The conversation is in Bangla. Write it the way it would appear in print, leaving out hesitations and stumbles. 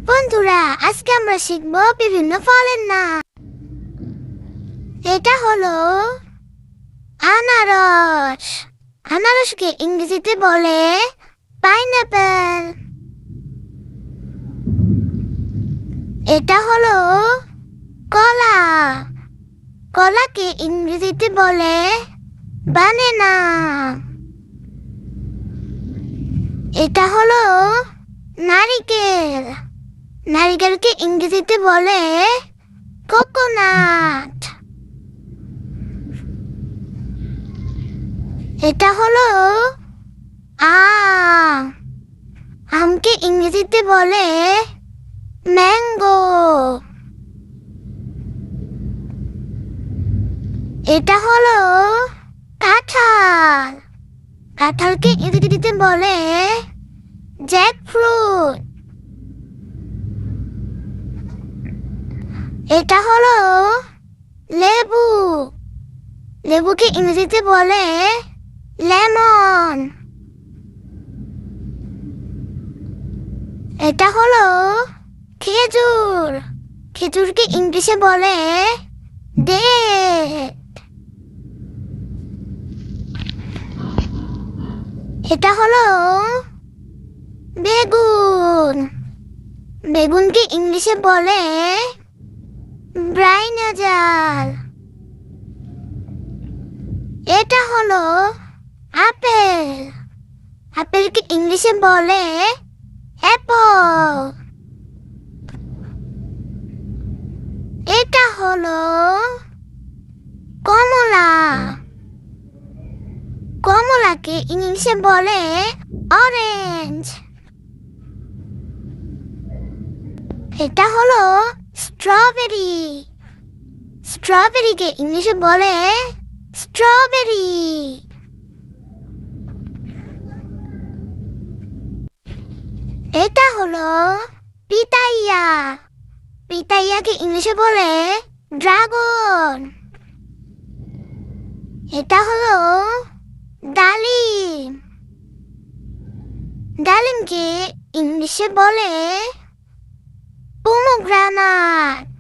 বন্ধুরা, আজকে আমরা শিখব বিভিন্ন ফলের নাম। এটা হলো আনারস। আনারসকে ইংরেজিতে বলে পাইনাপেল। এটা হলো কলা। কলাকে ইংরেজিতে বলে বানানা। এটা হলো নারিকেল। নারিকেলকে ইংরেজিতে বলে কোকোনাট। এটা হলো আম। আমকে ইংরেজিতে বলে ম্যাঙ্গো। এটা হলো কাঁঠাল। কাঁঠালকে ইংরেজিতে বলে জ্যাকফ্রুট। এটা হলো লেবু। লেবুকে ইংরেজিতে বলে লেমন। এটা হলো খেজুর। খেজুরকে ইংলিশে বলে ডেট। এটা হলো বেগুন। বেগুনকে ইংলিশে বলে ব্রাইনাজাল। এটা হলো আপেল। আপেলকে ইংলিশে বলে অ্যাপল। এটা হলো কমলা। কমলাকে ইংলিশে বলে অরেঞ্জ। এটা হলো স্ট্রবেরি। স্ট্রবেরিকে ইংলিশে বলে স্ট্রবেরি। এটা হলো পিতাইয়া। পিতাইয়াকে ইংলিশে বলে ড্রাগন। এটা হলো ডালিম। ডালিমকে ইংলিশে বলে পোমোগ্রানাট।